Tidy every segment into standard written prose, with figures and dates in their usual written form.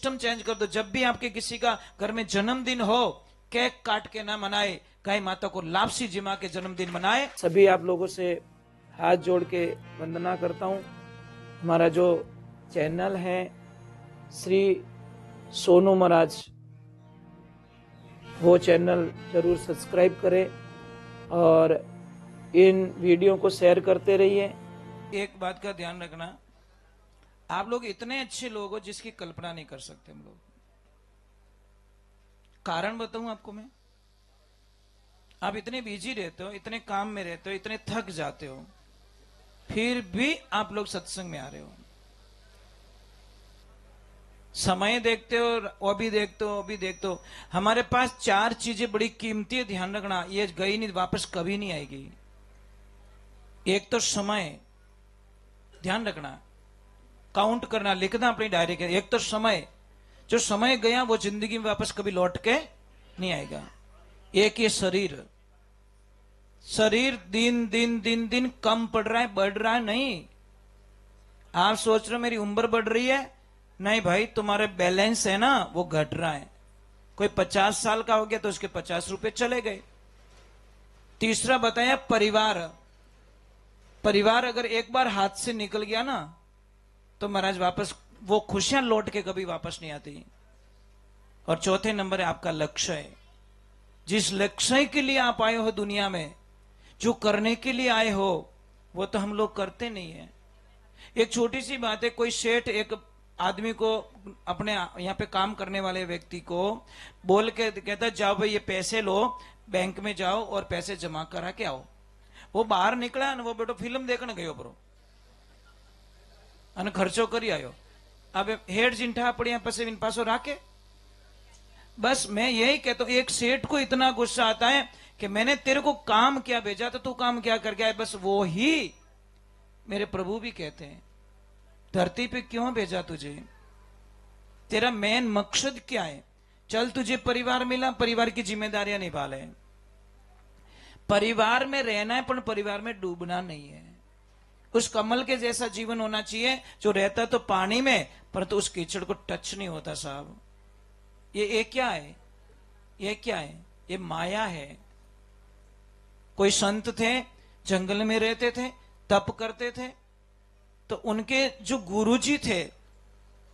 System change कर दो। जब भी आपके किसी का घर में जन्मदिन हो, केक काट के ना मनाए, गाय माता को लापसी जिमा के जन्मदिन मनाए। सभी आप लोगों से हाथ जोड़ के वंदना करता हूँ। हमारा जो चैनल है श्री सोनू महाराज, वो चैनल जरूर सब्सक्राइब करें और इन वीडियो को शेयर करते रहिए। एक बात का ध्यान रखना, आप लोग इतने अच्छे लोग हो जिसकी कल्पना नहीं कर सकते हम लोग। कारण बताऊं आपको मैं, आप इतने बिजी रहते हो, इतने काम में रहते हो, इतने थक जाते हो, फिर भी आप लोग सत्संग में आ रहे हो। समय देखते हो, वो भी देखते हो, वो भी देखते हो। हमारे पास 4 चीजें बड़ी कीमती है, ध्यान रखना, ये गई नहीं, वापस कभी नहीं आएगी। एक तो समय, ध्यान रखना, काउंट करना, लिखना अपनी डायरी के। एक तो समय, जो समय गया वो जिंदगी में वापस कभी लौट के नहीं आएगा। एक ये शरीर, शरीर दिन दिन दिन दिन कम पड़ रहा है, बढ़ रहा है नहीं। आप सोच रहे हो मेरी उम्र बढ़ रही है, नहीं भाई, तुम्हारे बैलेंस है ना वो घट रहा है। कोई 50 साल का हो गया तो उसके 50 रुपए चले गए। तीसरा बताया परिवार, परिवार अगर एक बार हाथ से निकल गया ना तो महाराज वापस वो खुशियां लौट के कभी वापस नहीं आती। और चौथे नंबर है आपका लक्ष्य। जिस लक्ष्य के लिए आप आए हो दुनिया में, जो करने के लिए आए हो, वो तो हम लोग करते नहीं है। एक छोटी सी बात है, कोई सेठ एक आदमी को, अपने यहाँ पे काम करने वाले व्यक्ति को बोल के कहता, जाओ भाई ये पैसे लो, बैंक में जाओ और पैसे जमा करा के आओ। वो बाहर निकला ने वो बेटो फिल्म देखने गयो बरो અને ખર્ચો કરી આવ્યો। अब हेड जिंठा पड़िया पसे इन पासो राके। बस मैं यही कहता हूं, एक सेठ को इतना गुस्सा आता है कि मैंने तेरे को काम क्या भेजा तो तू काम क्या करके आए। बस वो ही मेरे प्रभु भी कहते हैं, धरती पे क्यों भेजा तुझे, तेरा मेन मकसद क्या है। चल तुझे परिवार मिला, परिवार की जिम्मेदारियां निभा ले। परिवार में रहना है पर परिवार में डूबना नहीं है। उस कमल के जैसा जीवन होना चाहिए जो रहता तो पानी में पर तो उस कीचड़ को टच नहीं होता साहब। ये क्या है, ये क्या है, ये माया है। कोई संत थे, जंगल में रहते थे, तप करते थे, तो उनके जो गुरुजी थे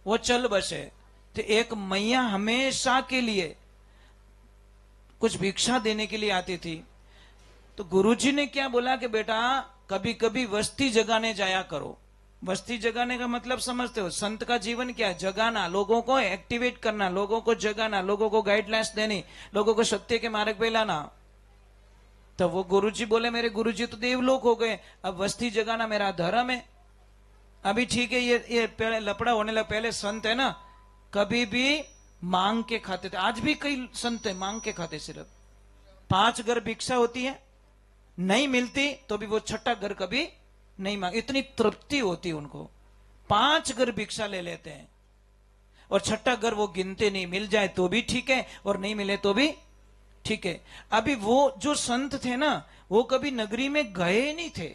वो चल बसे। तो एक मैया हमेशा के लिए कुछ भिक्षा देने के लिए आती थी। तो गुरुजी ने क्या बोला कि बेटा कभी कभी वस्ती जगाने जाया करो। वस्ती जगाने का मतलब समझते हो, संत का जीवन क्या है, जगाना, लोगों को एक्टिवेट करना, लोगों को जगाना, लोगों को गाइडलाइंस देनी, लोगों को सत्य के मार्ग पे लाना। तो वो गुरुजी बोले, मेरे गुरुजी तो देवलोक हो गए, अब वस्ती जगाना मेरा धर्म है। अभी ठीक है, ये पहले लपड़ा होने लगा। पहले संत है ना, कभी भी मांग के खाते थे। आज भी कई संत है मांग के खाते। सिर्फ 5 घर भिक्षा होती है, नहीं मिलती तो भी वो छठा घर कभी नहीं मांग, इतनी तृप्ति होती है उनको। 5 घर भिक्षा ले लेते हैं और छठा घर वो गिनते नहीं। मिल जाए तो भी ठीक है और नहीं मिले तो भी ठीक है। अभी वो जो संत थे ना, वो कभी नगरी में गए नहीं थे,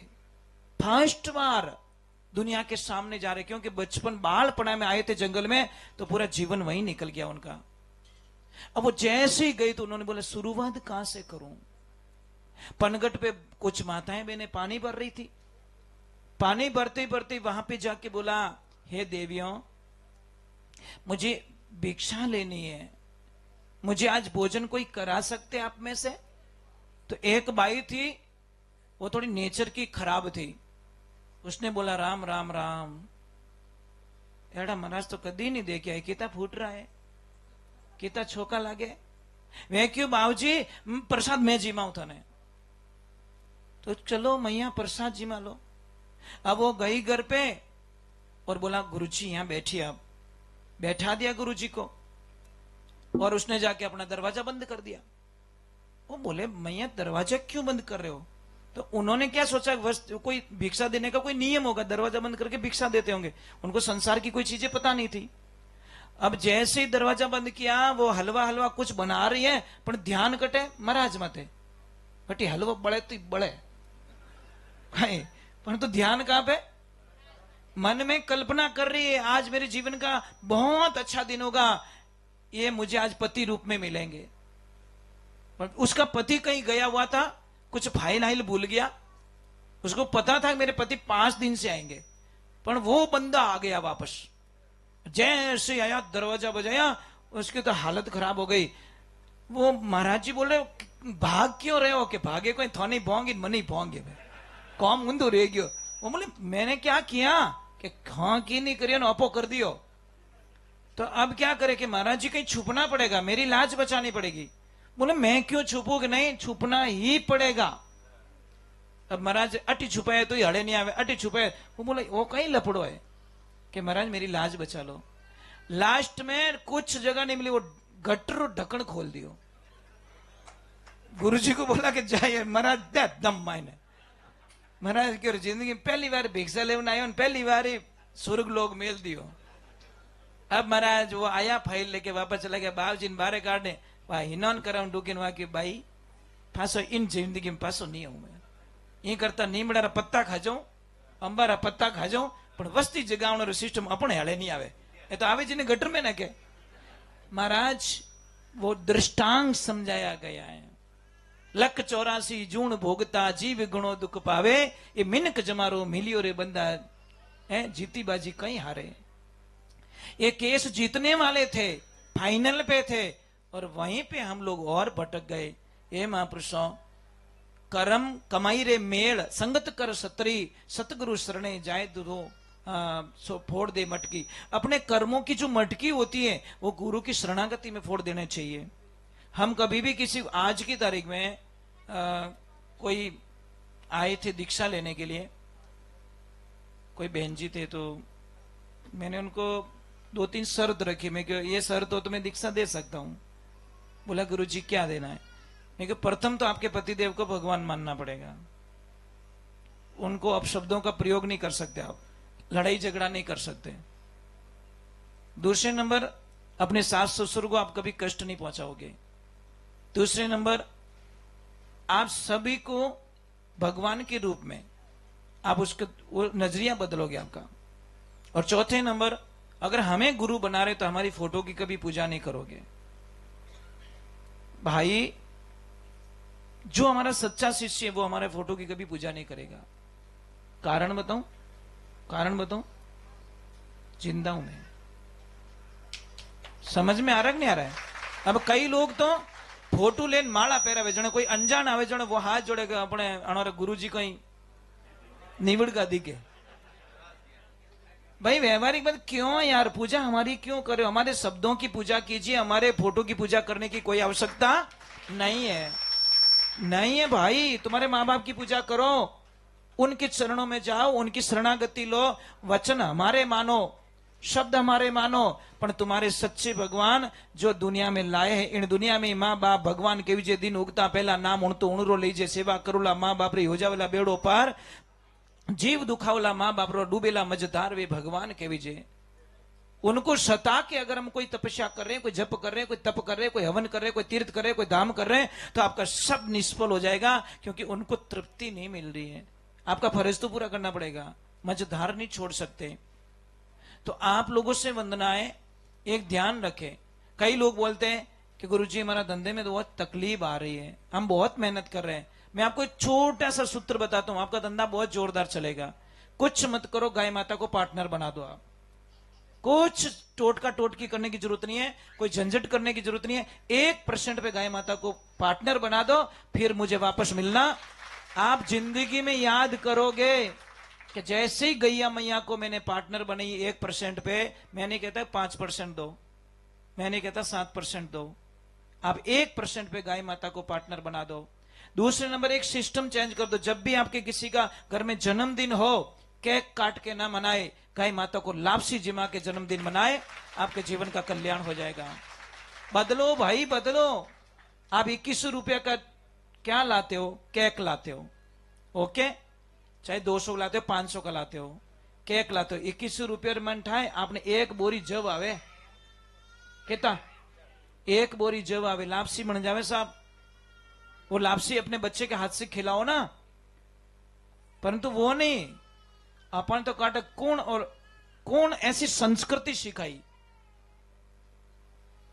फर्स्ट बार दुनिया के सामने जा रहे, क्योंकि बचपन बालपना में आए थे जंगल में, तो पूरा जीवन वहीं निकल गया उनका। अब वो जैसे ही गई तो उन्होंने बोला शुरुआत कहां से करूं। पनगट पे कुछ माताएं बहने पानी भर रही थी। पानी भरते भरते वहां पे जाके बोला, हे देवियों, मुझे भिक्षा लेनी है, मुझे आज भोजन कोई करा सकते आप में से। तो एक बाई थी, वो थोड़ी नेचर की खराब थी, उसने बोला राम राम राम। एड़ा महाराज तो कदी नहीं देखे है, किता फूट रहा है, किता छोका लागे। वे क्यों बाबूजी, प्रसाद मैं जीमाऊ थाने। तो चलो मैया प्रसाद जीमा लो। अब वो गई घर पे और बोला गुरुजी यहां बैठिए। अब बैठा दिया गुरुजी को और उसने जाके अपना दरवाजा बंद कर दिया। वो बोले मैया दरवाजा क्यों बंद कर रहे हो। तो उन्होंने क्या सोचा, कोई भिक्षा देने का कोई नियम होगा, दरवाजा बंद करके भिक्षा देते होंगे। उनको संसार की कोई चीजें पता नहीं थी। अब जैसे ही दरवाजा बंद किया, वो हलवा हलवा कुछ बना रही है, पर ध्यान कटे महाराज मते बटी हलवा बड़े तो बड़े पर तो ध्यान कहां पे, मन में कल्पना कर रही है आज मेरे जीवन का बहुत अच्छा दिन होगा, ये मुझे आज पति रूप में मिलेंगे। पर उसका पति कहीं गया हुआ था, कुछ फाइल आइल भूल गया, उसको पता था कि मेरे पति 5 दिन से आएंगे, पर वो बंदा आ गया वापस। जैसे आया दरवाजा बजाया, उसकी तो हालत खराब हो गई। वो महाराज जी बोले भाग क्यों रहे हो? कि भागे कोई थानी भोंगी मनी भोंगे कौम ऊंधो रह गयो। वो बोले मैंने क्या किया कि हाँ की नहीं करियो ना अपो कर दियो, तो अब क्या करे कि महाराज जी कहीं छुपना पड़ेगा, मेरी लाज बचानी पड़ेगी। बोले मैं क्यों छुपू? कि नहीं छुपना ही पड़ेगा। अब महाराज अटी छुपाए तो ही हड़े नहीं आवे, अटी छुपाए। वो बोले वो कहीं लपड़ो है कि महाराज मेरी लाज बचा लो। लास्ट में कुछ जगह नहीं मिली, वो गटर ढक्कन खोल दियो। गुरुजी को बोला कि जाइए महाराज दे दम मायने। महाराज की जिंदगी में पहली बार भिक्षा लेवन आयो, पहली बार ही स्वर्ग लोग मेल दियो। अब महाराज वो आया फाइल लेके वापस चला गया। बाबूजी ने बारे काटने हिनोन कराऊं डूकिन वाकी भाई पासो इन जिंदगी में पासो नहीं आऊं मैं। ये करता नीमड़ा पत्ता खा जाऊं, अंबारा पत्ता खा जाऊं, पण वस्ती जगावनो सिस्टम अपने हले नहीं आवे। ये तो आवे जी ने गटर में ना के। महाराज वो दृष्टांत समझाया गया है। लख 84 जूण भोगता जीव गुणो दुख पावे, ये मिनक जमारो मिलियो रे बंदा है जीती बाजी कहीं हारे। ये केस जीतने वाले थे, फाइनल पे थे, और वहीं पे हम लोग और भटक गए। ये महापुरुषों कर्म कमाई रे मेल संगत कर सतरी सतगुरु शरणे जाए दुधो सो फोड़ दे मटकी। अपने कर्मों की जो मटकी होती है वो गुरु की शरणागति में फोड़ देने चाहिए। हम कभी भी किसी, आज की तारीख में कोई आए थे दीक्षा लेने के लिए, कोई बहन जी थे, तो मैंने उनको 2-3 शर्त रखी। मैं क्यों ये शर्त हो तो मैं दीक्षा दे सकता हूं। बोला गुरु जी क्या देना है? मैं क्यों प्रथम तो आपके पतिदेव को भगवान मानना पड़ेगा, उनको अपशब्दों का प्रयोग नहीं कर सकते, आप लड़ाई झगड़ा नहीं कर सकते। दूसरे नंबर अपने सास ससुर को आप कभी कष्ट नहीं पहुंचाओगे। दूसरे नंबर आप सभी को भगवान के रूप में आप उसका वो नजरिया बदलोगे आपका। और चौथे नंबर अगर हमें गुरु बना रहे तो हमारी फोटो की कभी पूजा नहीं करोगे। भाई जो हमारा सच्चा शिष्य है वो हमारे फोटो की कभी पूजा नहीं करेगा। कारण बताऊं? कारण बताऊं? जिंदा हूं मैं। समझ में आ रहा है कि नहीं आ रहा है? अब कई लोग तो फोटो लेन माला पहरावे, जने कोई अनजान आवे जने वो हाथ जोड़ेगा अपने अनारे गुरुजी कहीं निवड़ का दिखे। भाई व्यवहारिक बात क्यों यार, पूजा हमारी क्यों करे? हमारे शब्दों की पूजा कीजिए, हमारे फोटो की पूजा करने की कोई आवश्यकता नहीं है। नहीं है भाई, तुम्हारे माँ बाप की पूजा करो, उनके चरणों में जाओ, उनकी शरणागति लो, वचन हमारे मानो, शब्द हमारे मानो, पर तुम्हारे सच्चे भगवान जो दुनिया में लाए हैं, इन दुनिया में माँ बाप भगवान के विजय दिन उगता पहला नाम उणतो उणरो लीजे सेवा करोला माँ बाप रे हो जावेला बेड़ो पार, जीव दुखावला माँ बाप रो डूबेला मझधार वे भगवान के विजय। उनको सता के अगर हम कोई तपस्या कर रहे हैं, कोई जप कर रहे हैं, कोई तप कर रहे हैं, कोई हवन कर रहे हैं, कोई तीर्थ कर रहे हैं, कोई धाम कर रहे हैं, तो आपका सब निष्फल हो जाएगा, क्योंकि उनको तृप्ति नहीं मिल रही है। आपका फर्ज तो पूरा करना पड़ेगा, मझधार नहीं छोड़ सकते। तो आप लोगों से वंदनाएं, एक ध्यान रखें। कई लोग बोलते हैं कि गुरुजी हमारा धंधे में तो बहुत तकलीफ आ रही है, हम बहुत मेहनत कर रहे हैं। मैं आपको एक छोटा सा सूत्र बताता हूं, आपका धंधा बहुत जोरदार चलेगा। कुछ मत करो, गाय माता को पार्टनर बना दो। आप कुछ टोटका टोटकी करने की जरूरत नहीं है, कोई झंझट करने की जरूरत नहीं है। 1% पे गाय माता को पार्टनर बना दो, फिर मुझे वापस मिलना। आप जिंदगी में याद करोगे कि जैसे ही गैया मैया को मैंने पार्टनर बनाई 1% पे, मैं नहीं कहता 5% दो, मैं नहीं कहता 7% दो, आप 1% पे गाय माता को पार्टनर बना दो। दूसरे नंबर एक सिस्टम चेंज कर दो, जब भी आपके किसी का घर में जन्मदिन हो, केक काट के ना मनाए, गाय माता को लापसी जिमा के जन्मदिन मनाए, आपके जीवन का कल्याण हो जाएगा। बदलो भाई बदलो। आप 21 रुपया का क्या लाते हो? केक लाते हो, ओके, चाहे 200 लाते हो, 500 का लाते हो, केक लाते हो, 21 रुपये मन ठाए, आपने 1 बोरी जव आवे, कहता 1 बोरी जव आवे, लापसी बन जावे साहब। वो लापसी अपने बच्चे के हाथ से खिलाओ ना, परंतु वो नहीं, अपन तो काटे कौन ऐसी संस्कृति सिखाई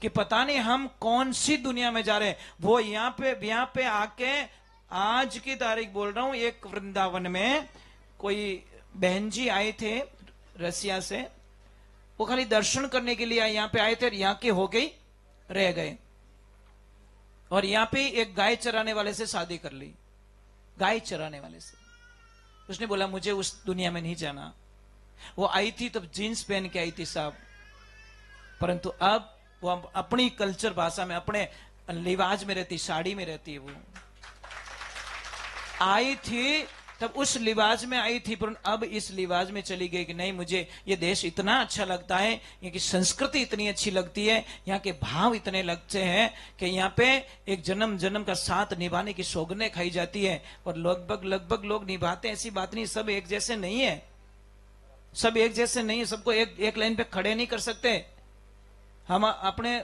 कि पता नहीं हम कौन सी दुनिया में जा रहे हैं। वो यहाँ पे आके, आज की तारीख बोल रहा हूं, एक वृंदावन में कोई बहन जी आए थे रसिया से, वो खाली दर्शन करने के लिए यहाँ पे आए थे और यहाँ के हो गई रह गए, और यहाँ पे एक गाय चराने वाले से शादी कर ली, गाय चराने वाले से। उसने बोला मुझे उस दुनिया में नहीं जाना। वो आई थी तब जीन्स पहन के आई थी साहब, परंतु अब वो अपनी कल्चर भाषा में, अपने लिवाज में रहती, साड़ी में रहती है। वो आई थी तब उस लिवाज में आई थी, पर अब इस लिवाज में चली गई कि नहीं, मुझे ये देश इतना अच्छा लगता है, यहाँ की संस्कृति इतनी अच्छी लगती है, यहाँ के भाव इतने लगते हैं कि यहाँ पे एक जन्म जन्म का साथ निभाने की सौगंधें खाई जाती है, और लगभग लोग निभाते हैं। ऐसी बात नहीं, सब एक जैसे नहीं है, सब एक जैसे नहीं है, सबको एक लाइन पे खड़े नहीं कर सकते। हम अपने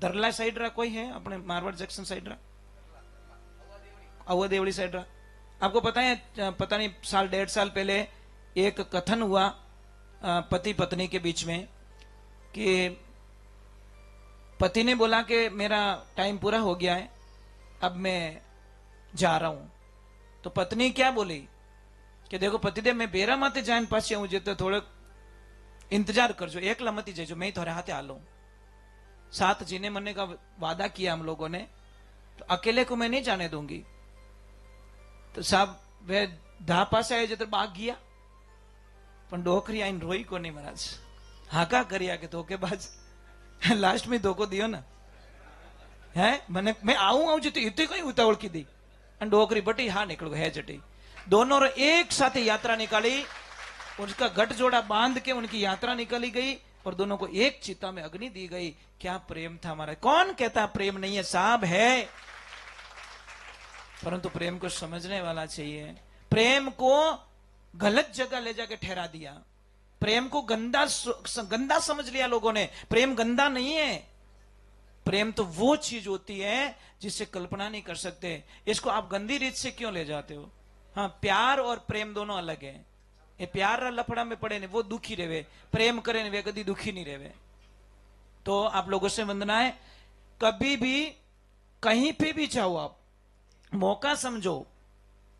दरला साइड रहा कोई है, अपने मारवाड़ जंक्शन साइड रहा, अवध देवड़ी साइड रहा, आपको पता है, पता नहीं साल 1.5 साल पहले एक कथन हुआ पति पत्नी के बीच में कि पति ने बोला कि मेरा टाइम पूरा हो गया है, अब मैं जा रहा हूं। तो पत्नी क्या बोली कि देखो पतिदेव, मैं बेरा माते जान पास हूं, तो थोड़े इंतजार करजो, एकला मती जाइजो, मैं थोड़े हाथे आलो। साथ जीने मरने का वादा किया हम लोगों ने, तो अकेले को मैं नहीं जाने दूंगी। तो साहब वे धा पास आए जो बाग गया, पण डोकरी आईन रोई को नहीं महाराज, हाका करिया के धोखेबाज, लास्ट में धोखो दियो ना है, मैंने मैं आऊं जो तो इतनी कहीं उतावल की दी, डोकरी बटी हाँ निकल गए है जटी। दोनों एक साथ यात्रा निकाली, उसका गठ जोड़ा बांध के उनकी यात्रा निकाली गई, और दोनों को एक चिता में अग्नि दी गई। क्या प्रेम था हमारा। कौन कहता प्रेम नहीं है, साहब है, परंतु प्रेम को समझने वाला चाहिए। प्रेम को गलत जगह ले जाके ठहरा दिया, प्रेम को गंदा समझ लिया लोगों ने। प्रेम गंदा नहीं है, प्रेम तो वो चीज होती है जिससे कल्पना नहीं कर सकते। इसको आप गंदी रीत से क्यों ले जाते हो। हाँ, प्यार और प्रेम दोनों अलग है। ये प्यार लफड़ा में पड़े ने वो दुखी रहे, प्रेम करे ने वे कभी दुखी नहीं रहे। तो आप लोगों से वंदना है, कभी भी कहीं पे भी जाओ आप, मौका समझो।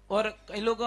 और कई लोग